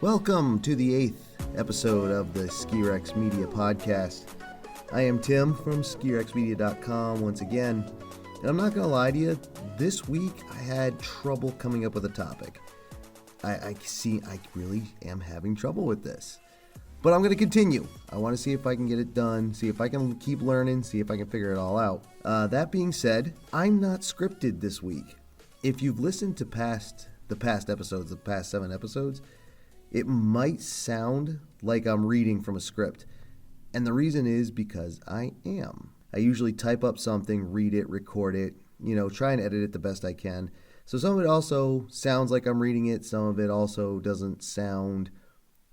Welcome to the 8th episode of the SkiRex Media Podcast. I am Tim from skirexmedia.com once again, and I'm not going to lie to you, this week I had trouble coming up with a topic. I really am having trouble with this, but I'm going to continue. I want to see if I can get it done, see if I can keep learning, see if I can figure it all out. That being said, I'm not scripted this week. If you've listened to the past 7 episodes, it might sound like I'm reading from a script, and the reason is because I am. I usually type up something, read it, record it, try and edit it the best I can. So some of it also sounds like I'm reading it, some of it also doesn't sound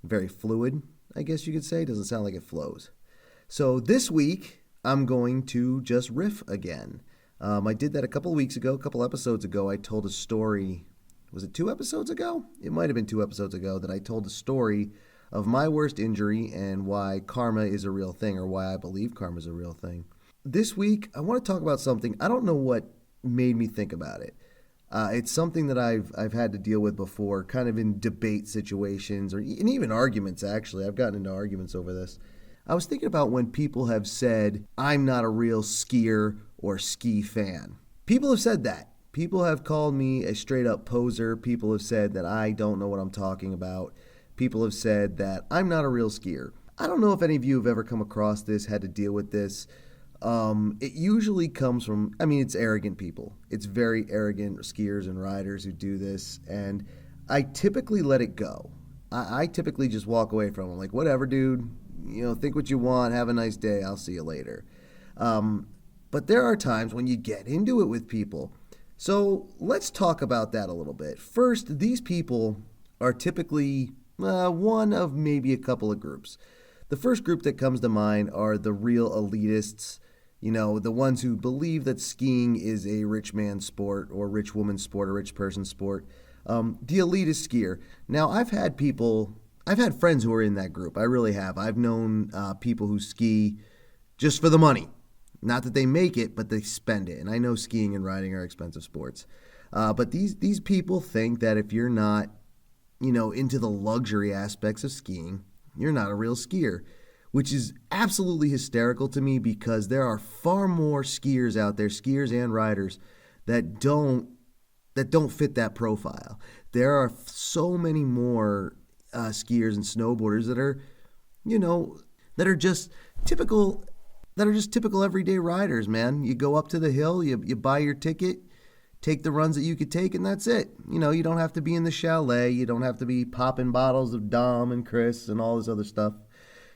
very fluid, I guess you could say. It doesn't sound like it flows. So this week, I'm going to just riff again. I did that a couple episodes ago. I told a story. Was it 2 episodes ago? It might have been 2 episodes ago that I told a story of my worst injury and why karma is a real thing, or why I believe karma is a real thing. This week, I want to talk about something. I don't know what made me think about it. It's something that I've had to deal with before, kind of in debate situations, and even arguments, actually. I've gotten into arguments over this. I was thinking about when people have said, I'm not a real skier or ski fan. People have said that. People have called me a straight-up poser. People have said that I don't know what I'm talking about. People have said that I'm not a real skier. I don't know if any of you have ever come across this, had to deal with this. It usually comes from, it's arrogant people. It's very arrogant skiers and riders who do this, and I typically let it go. I typically just walk away from them, like, whatever, dude. Think what you want. Have a nice day. I'll see you later. But there are times when you get into it with people. So let's talk about that a little bit. First, these people are typically one of maybe a couple of groups. The first group that comes to mind are the real elitists, the ones who believe that skiing is a rich man's sport or rich woman's sport or rich person's sport. The elitist skier. Now, I've had friends who are in that group. I really have. I've known people who ski just for the money. Not that they make it, but they spend it. And I know skiing and riding are expensive sports. But these people think that if you're not, into the luxury aspects of skiing, you're not a real skier, which is absolutely hysterical to me because there are far more skiers out there, skiers and riders, that don't fit that profile. There are so many more skiers and snowboarders that are just typical everyday riders, man. You go up to the hill, you buy your ticket, take the runs that you could take, and that's it. You don't have to be in the chalet. You don't have to be popping bottles of Dom and Chris and all this other stuff.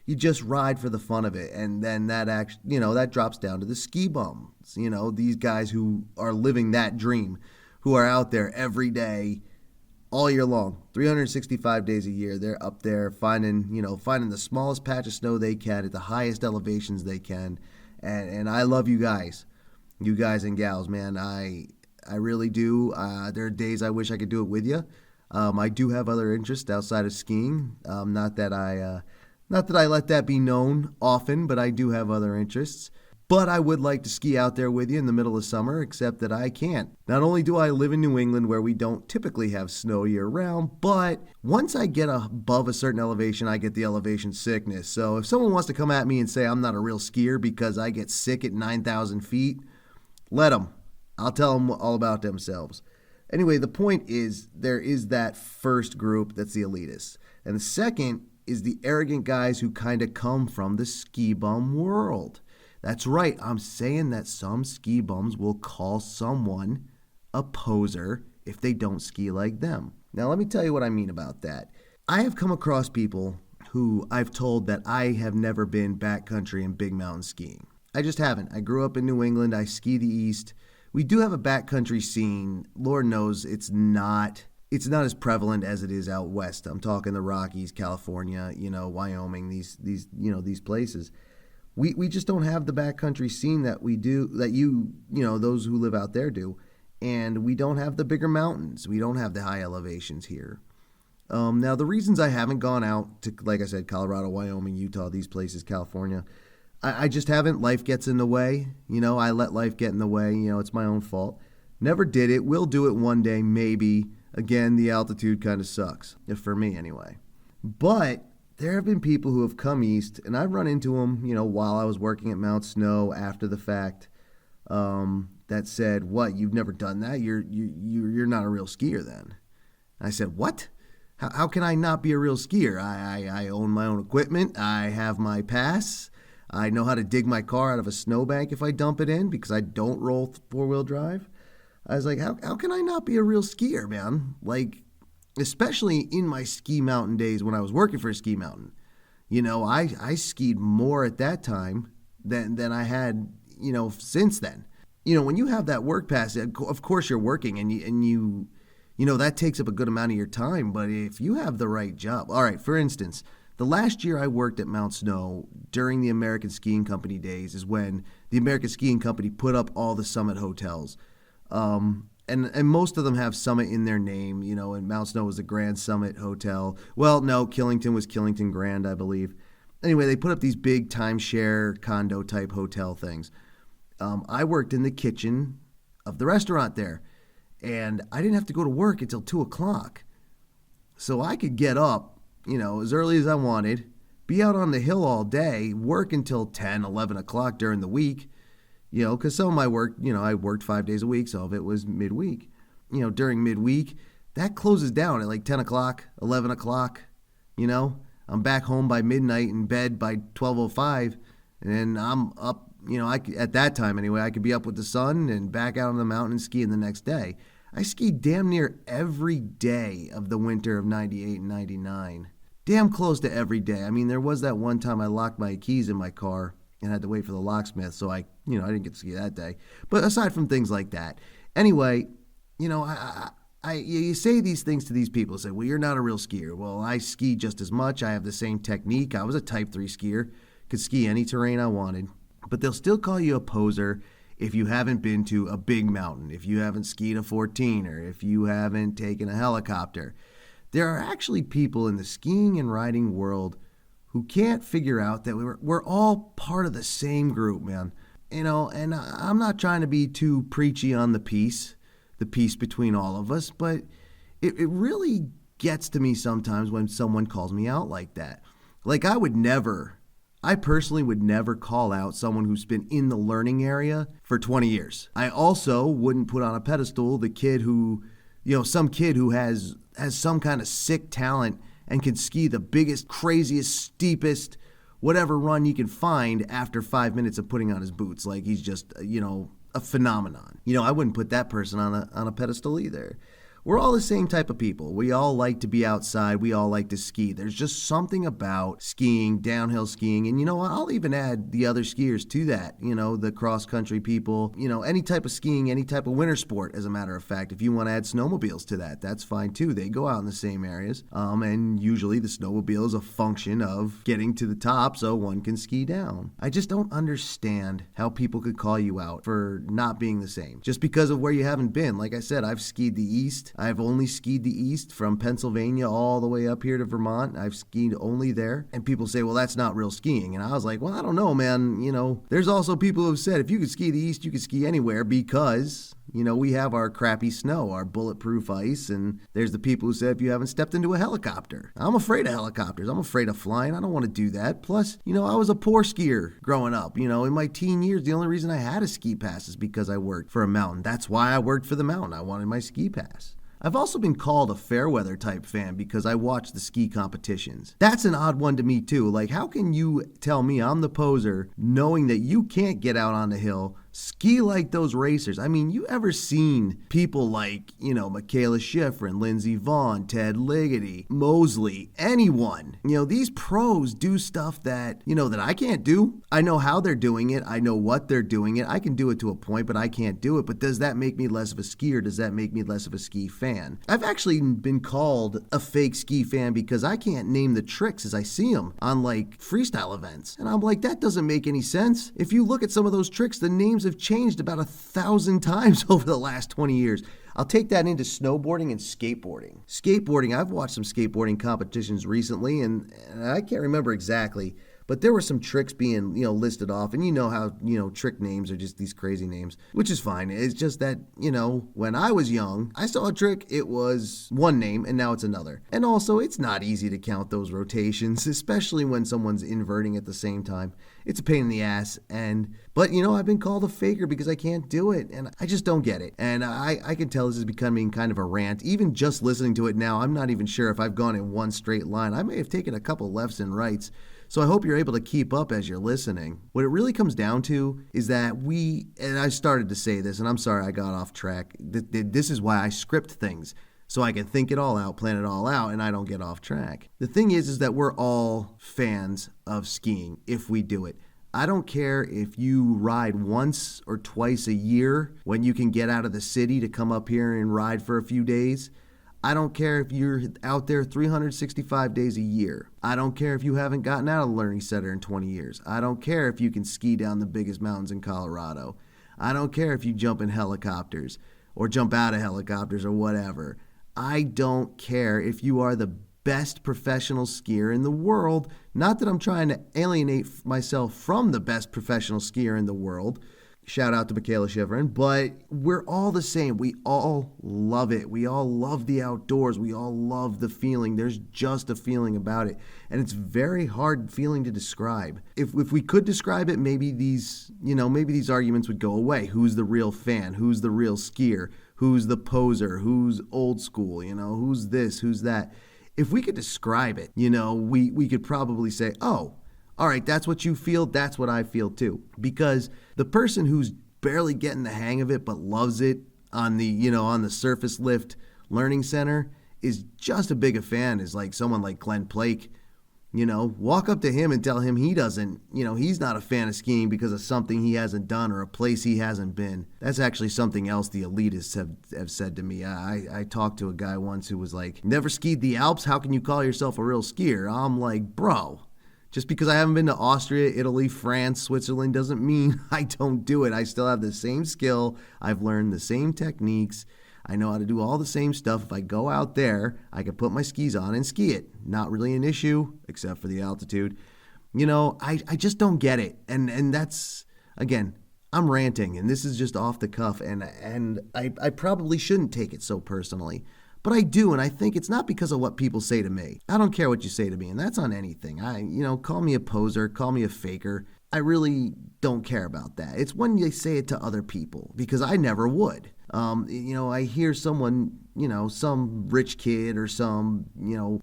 You just ride for the fun of it, and then that drops down to the ski bums. These guys who are living that dream, who are out there every day, all year long, 365 days a year. They're up there finding the smallest patch of snow they can at the highest elevations they can. And I love you guys and gals, man. I really do. There are days I wish I could do it with you. I do have other interests outside of skiing. Not that I let that be known often, but I do have other interests. But I would like to ski out there with you in the middle of summer, except that I can't. Not only do I live in New England where we don't typically have snow year-round, but once I get above a certain elevation, I get the elevation sickness. So if someone wants to come at me and say I'm not a real skier because I get sick at 9,000 feet, let them. I'll tell them all about themselves. Anyway, the point is there is that first group that's the elitists. And the second is the arrogant guys who kind of come from the ski bum world. That's right, I'm saying that some ski bums will call someone a poser if they don't ski like them. Now, let me tell you what I mean about that. I have come across people who I've told that I have never been backcountry and big mountain skiing. I just haven't. I grew up in New England. I ski the East. We do have a backcountry scene. Lord knows it's not as prevalent as it is out west. I'm talking the Rockies, California, Wyoming, these places. We just don't have the backcountry scene that we do, that those who live out there do. And we don't have the bigger mountains. We don't have the high elevations here. Now, the reasons I haven't gone out to, like I said, Colorado, Wyoming, Utah, these places, California, I just haven't. Life gets in the way. I let life get in the way. It's my own fault. Never did it. Will do it one day, maybe. Again, the altitude kind of sucks, for me anyway. But there have been people who have come east, and I've run into them, while I was working at Mount Snow after the fact, that said, "What? You've never done that? You're not a real skier then." And I said, "What? How can I not be a real skier? I own my own equipment. I have my pass. I know how to dig my car out of a snowbank if I dump it in because I don't roll four-wheel drive." I was like, how can I not be a real skier, man? Like, especially in my ski mountain days when I was working for a ski mountain. I skied more at that time than I had, since then. When you have that work pass, of course you're working and you that takes up a good amount of your time. But if you have the right job, all right, for instance, the last year I worked at Mount Snow during the American Skiing Company days is when the American Skiing Company put up all the Summit hotels. And most of them have Summit in their name, and Mount Snow was the Grand Summit Hotel. Well, no, Killington was Killington Grand, I believe. Anyway, they put up these big timeshare condo type hotel things. I worked in the kitchen of the restaurant there. And I didn't have to go to work until 2 o'clock. So I could get up, as early as I wanted, be out on the hill all day, work until 10, 11 o'clock during the week, because some of my work, I worked 5 days a week, some of it was midweek. During midweek, that closes down at like 10 o'clock, 11 o'clock, I'm back home by midnight, in bed by 12:05, and I'm up. At that time anyway, I could be up with the sun and back out on the mountain and skiing the next day. I skied damn near every day of the winter of 98 and 99. Damn close to every day. I mean, there was that one time I locked my keys in my car and had to wait for the locksmith, so I didn't get to ski that day. But aside from things like that. Anyway, you say these things to these people, say, well, you're not a real skier. Well, I ski just as much. I have the same technique. I was a Type 3 skier, could ski any terrain I wanted. But they'll still call you a poser if you haven't been to a big mountain, if you haven't skied a 14er, if you haven't taken a helicopter. There are actually people in the skiing and riding world who can't figure out that we're all part of the same group, man. And I'm not trying to be too preachy on the peace between all of us, but it really gets to me sometimes when someone calls me out like that. Like I personally would never call out someone who's been in the learning area for 20 years. I also wouldn't put on a pedestal the kid who, some kid who has some kind of sick talent and can ski the biggest, craziest, steepest, whatever run you can find after 5 minutes of putting on his boots. Like he's just, a phenomenon. I wouldn't put that person on a pedestal either. We're all the same type of people. We all like to be outside. We all like to ski. There's just something about skiing, downhill skiing. And I'll even add the other skiers to that. The cross-country people, any type of skiing, any type of winter sport, as a matter of fact. If you want to add snowmobiles to that, that's fine too. They go out in the same areas. And usually the snowmobile is a function of getting to the top so one can ski down. I just don't understand how people could call you out for not being the same. Just because of where you haven't been. Like I said, I've skied the East. I've only skied the East from Pennsylvania all the way up here to Vermont. I've skied only there. And people say, well, that's not real skiing. And I was like, well, I don't know, man. There's also people who have said, if you could ski the East, you could ski anywhere because, we have our crappy snow, our bulletproof ice. And there's the people who said, if you haven't stepped into a helicopter. I'm afraid of helicopters. I'm afraid of flying. I don't want to do that. Plus, I was a poor skier growing up. In my teen years, the only reason I had a ski pass is because I worked for a mountain. That's why I worked for the mountain. I wanted my ski pass. I've also been called a fair-weather type fan because I watch the ski competitions. That's an odd one to me too. Like, how can you tell me I'm the poser knowing that you can't get out on the hill, Ski like those racers. I mean, you ever seen people like, Michaela Schifrin, Lindsey Vonn, Ted Ligety, Mosley, anyone? These pros do stuff that, that I can't do. I know how they're doing it. I know what they're doing it. I can do it to a point, but I can't do it. But does that make me less of a skier? Does that make me less of a ski fan? I've actually been called a fake ski fan because I can't name the tricks as I see them on like freestyle events. And I'm like, that doesn't make any sense. If you look at some of those tricks, the names have changed about 1,000 times over the last 20 years. I'll take that into snowboarding and skateboarding. Skateboarding, I've watched some skateboarding competitions recently, and I can't remember exactly, but there were some tricks being, listed off, and how, trick names are just these crazy names, which is fine. It's just that, when I was young, I saw a trick, it was one name, and now it's another. And also, it's not easy to count those rotations, especially when someone's inverting at the same time. It's a pain in the ass, but I've been called a faker because I can't do it, and I just don't get it. And I can tell this is becoming kind of a rant. Even just listening to it now, I'm not even sure if I've gone in one straight line. I may have taken a couple lefts and rights. So I hope you're able to keep up as you're listening. What it really comes down to is that and I started to say this, and I'm sorry I got off track. This is why I script things, so I can think it all out, plan it all out, and I don't get off track. The thing is that we're all fans of skiing if we do it. I don't care if you ride once or twice a year when you can get out of the city to come up here and ride for a few days. I don't care if you're out there 365 days a year. I don't care if you haven't gotten out of the Learning Center in 20 years. I don't care if you can ski down the biggest mountains in Colorado. I don't care if you jump in helicopters or jump out of helicopters or whatever. I don't care if you are the best professional skier in the world. Not that I'm trying to alienate myself from the best professional skier in the world. Shout out to Michaela Schifrin, but we're all the same. We all love it. We all love the outdoors. We all love the feeling. There's just a feeling about it, and it's very hard feeling to describe. If we could describe it, maybe these arguments would go away. Who's the real fan? Who's the real skier? Who's the poser? Who's old school? Who's this? Who's that? If we could describe it, we could probably say, oh, all right, that's what you feel, that's what I feel too. Because the person who's barely getting the hang of it but loves it on the surface lift learning center is just as big a fan as like someone like Glenn Plake. Walk up to him and tell him he doesn't, he's not a fan of skiing because of something he hasn't done or a place he hasn't been. That's actually something else the elitists have said to me. I talked to a guy once who was like, never skied the Alps, how can you call yourself a real skier? I'm like, bro, just because I haven't been to Austria, Italy, France, Switzerland doesn't mean I don't do it. I still have the same skill. I've learned the same techniques. I know how to do all the same stuff. If I go out there, I can put my skis on and ski it. Not really an issue, except for the altitude. I just don't get it. And that's, again, I'm ranting, and this is just off the cuff, and I probably shouldn't take it so personally. But I do, and I think it's not because of what people say to me. I don't care what you say to me, and that's on anything. Call me a poser, call me a faker. I really don't care about that. It's when they say it to other people, because I never would. I hear someone, some rich kid or some,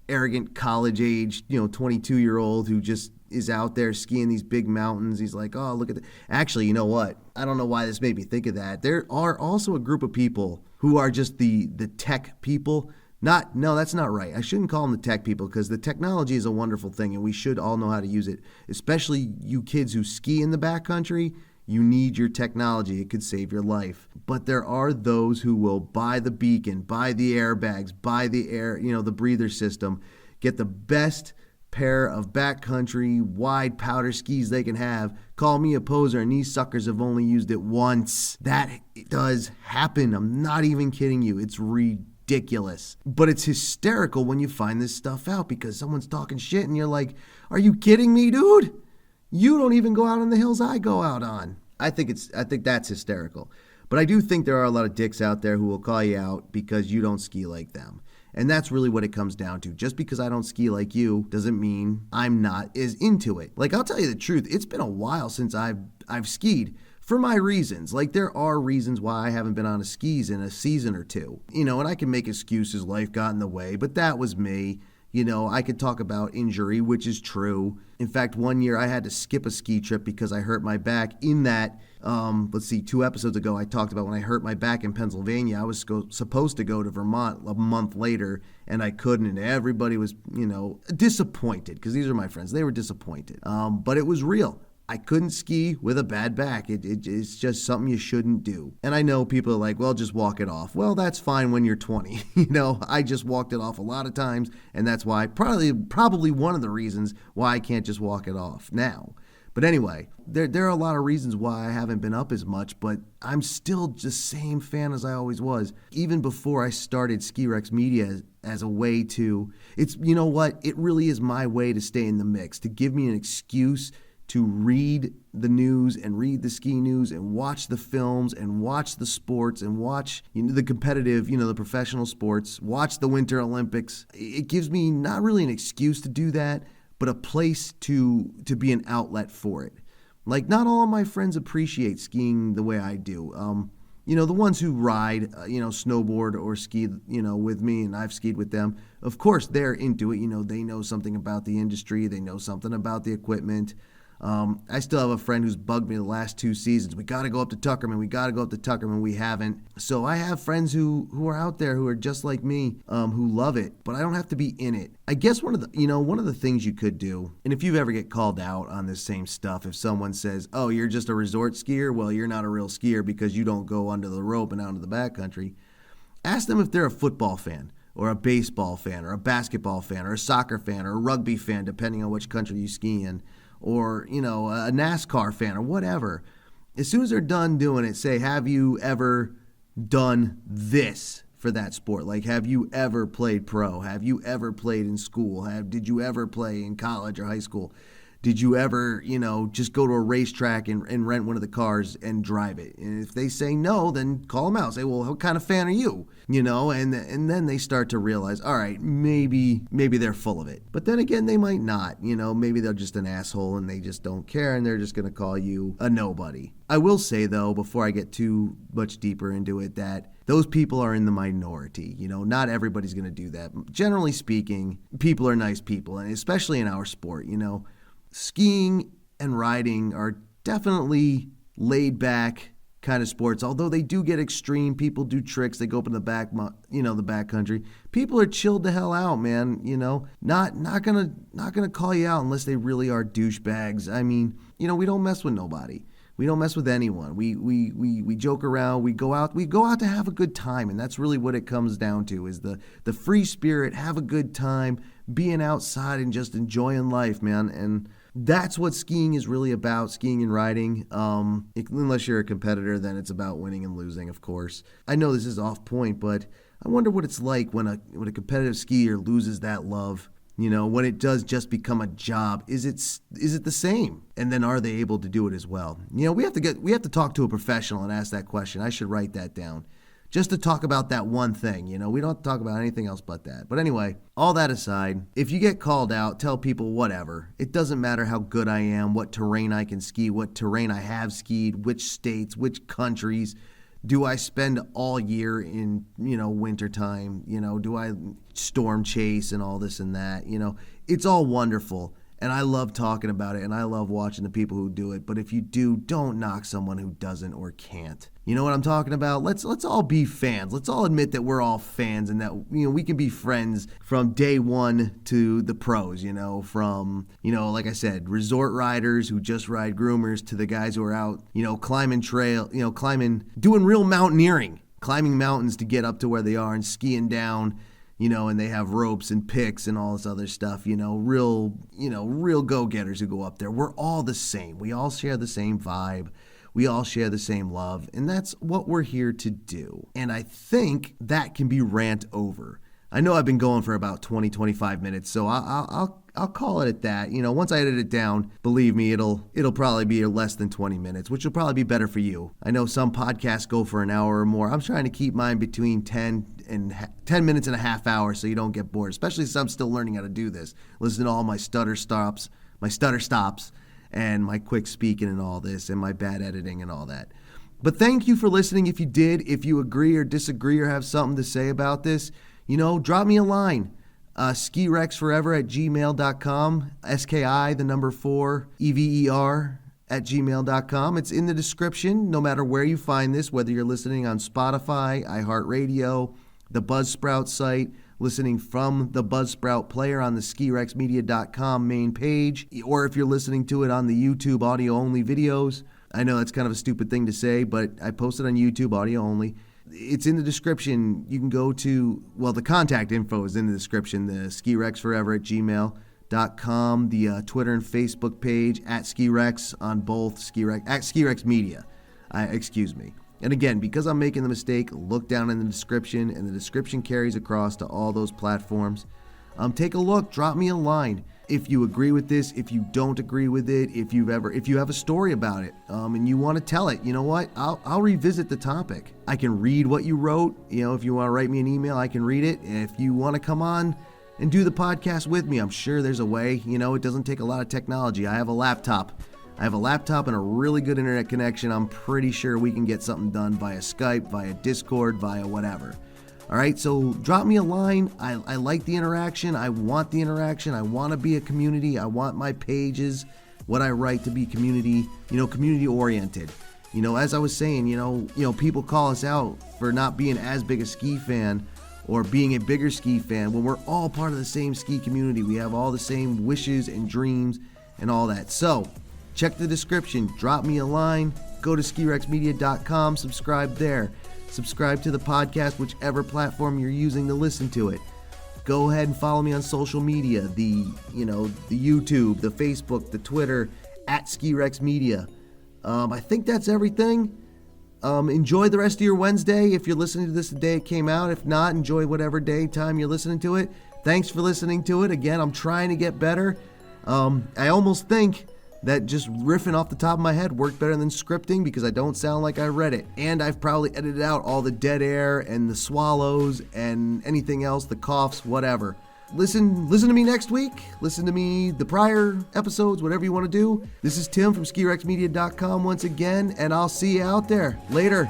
arrogant college-age, 22-year-old who just is out there skiing these big mountains. He's like, oh, look at that. Actually, you know what? I don't know why this made me think of that. There are also a group of people who are just the tech people. No, that's not right. I shouldn't call them the tech people because the technology is a wonderful thing and we should all know how to use it, especially you kids who ski in the backcountry. You need your technology. It could save your life. But there are those who will buy the beacon, buy the airbags, buy the the breather system, get the best pair of backcountry wide powder skis they can have. Call me a poser, and these suckers have only used it once. That does happen. I'm not even kidding you. It's ridiculous. But it's hysterical when you find this stuff out because someone's talking shit and you're like, are you kidding me, dude? You don't even go out on the hills I go out on. I think that's hysterical. But I do think there are a lot of dicks out there who will call you out because you don't ski like them. And that's really what it comes down to. Just because I don't ski like you doesn't mean I'm not as into it. Like, I'll tell you the truth, it's been a while since I've skied for my reasons. Like, there are reasons why I haven't been on a skis in a season or two. And I can make excuses, life got in the way, but that was me. I could talk about injury, which is true. In fact, one year I had to skip a ski trip because I hurt my back in that let's see, 2 episodes ago, I talked about when I hurt my back in Pennsylvania. I was supposed to go to Vermont a month later, and I couldn't, and everybody was, disappointed, because these are my friends. They were disappointed. But it was real. I couldn't ski with a bad back. It's just something you shouldn't do. And I know people are like, well, just walk it off. Well, that's fine when you're 20. I just walked it off a lot of times, and that's why, probably one of the reasons why I can't just walk it off now. But anyway, there are a lot of reasons why I haven't been up as much, but I'm still the same fan as I always was. Even before I started Ski Rex Media as a way to, it really is my way to stay in the mix, to give me an excuse to read the news and read the ski news and watch the films and watch the sports and watch the competitive, the professional sports, watch the Winter Olympics. It gives me not really an excuse to do that, but a place to be an outlet for it. Like, not all of my friends appreciate skiing the way I do. The ones who ride, snowboard or ski, with me, and I've skied with them, of course, they're into it. They know something about the industry. They know something about the equipment. I still have a friend who's bugged me the last 2 seasons. We got to go up to Tuckerman. We haven't. So I have friends who are out there who are just like me, who love it, but I don't have to be in it. I guess one of the things you could do, and if you ever get called out on this same stuff, if someone says, oh, you're just a resort skier, well, you're not a real skier because you don't go under the rope and out into the backcountry. Ask them if they're a football fan, or a baseball fan, or a basketball fan, or a soccer fan, or a rugby fan, depending on which country you ski in, or, a NASCAR fan or whatever. As soon as they're done doing it, say, have you ever done this for that sport? Like, have you ever played pro? Have you ever played in school? Did you ever play in college or high school? Did you ever, just go to a racetrack and rent one of the cars and drive it? And if they say no, then call them out. Say, well, what kind of fan are you? And then they start to realize, all right, maybe they're full of it. But then again, they might not. Maybe they're just an asshole and they just don't care and they're just going to call you a nobody. I will say, though, before I get too much deeper into it, that those people are in the minority. Not everybody's going to do that. Generally speaking, people are nice people, and especially in our sport, Skiing and riding are definitely laid back kind of sports, although they do get extreme. People do tricks. They go up in the back, the back country. People are chilled the hell out, man. Not gonna call you out unless they really are douchebags. I mean, we don't mess with nobody. We don't mess with anyone. We joke around. We go out to have a good time, and that's really what it comes down to, is the free spirit, have a good time, being outside and just enjoying life, man. And that's what skiing is really about, skiing and riding. Unless you're a competitor, then it's about winning and losing, of course. I know this is off point, but I wonder what it's like when a competitive skier loses that love. When it does just become a job, is it the same? And then are they able to do it as well? We have to talk to a professional and ask that question. I should write that down, just to talk about that one thing. We don't have to talk about anything else but that. But anyway, all that aside, if you get called out, tell people whatever. It doesn't matter how good I am, what terrain I can ski, what terrain I have skied, which states, which countries. Do I spend all year in, wintertime? Do I storm chase and all this and that? It's all wonderful. And I love talking about it, and I love watching the people who do it. But if you do, don't knock someone who doesn't or can't. You know what I'm talking about? Let's all be fans. Let's all admit that we're all fans, and that we can be friends from day one to the pros. From like I said, resort riders who just ride groomers to the guys who are out climbing trail, doing real mountaineering, climbing mountains to get up to where they are and skiing down. And they have ropes and picks and all this other stuff, real go-getters who go up there. We're all the same. We all share the same vibe. We all share the same love, and that's what we're here to do. And I think that can be rant over. I know I've been going for about 20, 25 minutes, so I'll call it at that. Once I edit it down, believe me, it'll probably be less than 20 minutes, which will probably be better for you. I know some podcasts go for an hour or more. I'm trying to keep mine between 10 minutes and a half hour so you don't get bored, especially since I'm still learning how to do this. Listen to all my stutter stops, and my quick speaking and all this, and my bad editing and all that. But thank you for listening. If you did, if you agree or disagree or have something to say about this, drop me a line. skirexforever@gmail.com, SKI, the number 4, EVER, skierexmedia@gmail.com. It's in the description, no matter where you find this, whether you're listening on Spotify, iHeartRadio, the Buzzsprout site, listening from the Buzzsprout player on the skierexmedia.com main page, or if you're listening to it on the YouTube audio-only videos. I know that's kind of a stupid thing to say, but I post it on YouTube audio only. It's in the description. You can go to, well, the contact info is in the description, the skierexforever@gmail.com, the Twitter and Facebook page at skirex on both at skirex media. Excuse me. And again, because I'm making the mistake, look down in the description, and the description carries across to all those platforms. Take a look, drop me a line. If you agree with this, if you don't agree with it, if you have a story about it, and you want to tell it, you know what? I'll revisit the topic. I can read what you wrote. If you want to write me an email, I can read it. If you want to come on and do the podcast with me, I'm sure there's a way. It doesn't take a lot of technology. I have a laptop and a really good internet connection. I'm pretty sure we can get something done via Skype, via Discord, via whatever. All right, so drop me a line. I like the interaction. I want the interaction. I want to be a community. I want my pages, what I write, to be community oriented. As I was saying, people call us out for not being as big a ski fan or being a bigger ski fan when we're all part of the same ski community. We have all the same wishes and dreams and all that. So check the description, drop me a line, go to skierexmedia.com, subscribe there. Subscribe to the podcast, whichever platform you're using to listen to it. Go ahead and follow me on social media, the YouTube, the Facebook, the Twitter, at skierexmedia. I think that's everything. Enjoy the rest of your Wednesday if you're listening to this the day it came out. If not, enjoy whatever day, time you're listening to it. Thanks for listening to it. Again, I'm trying to get better. I almost think that just riffing off the top of my head worked better than scripting because I don't sound like I read it. And I've probably edited out all the dead air and the swallows and anything else, the coughs, whatever. Listen to me next week. Listen to me the prior episodes, whatever you want to do. This is Tim from skierexmedia.com once again, and I'll see you out there. Later.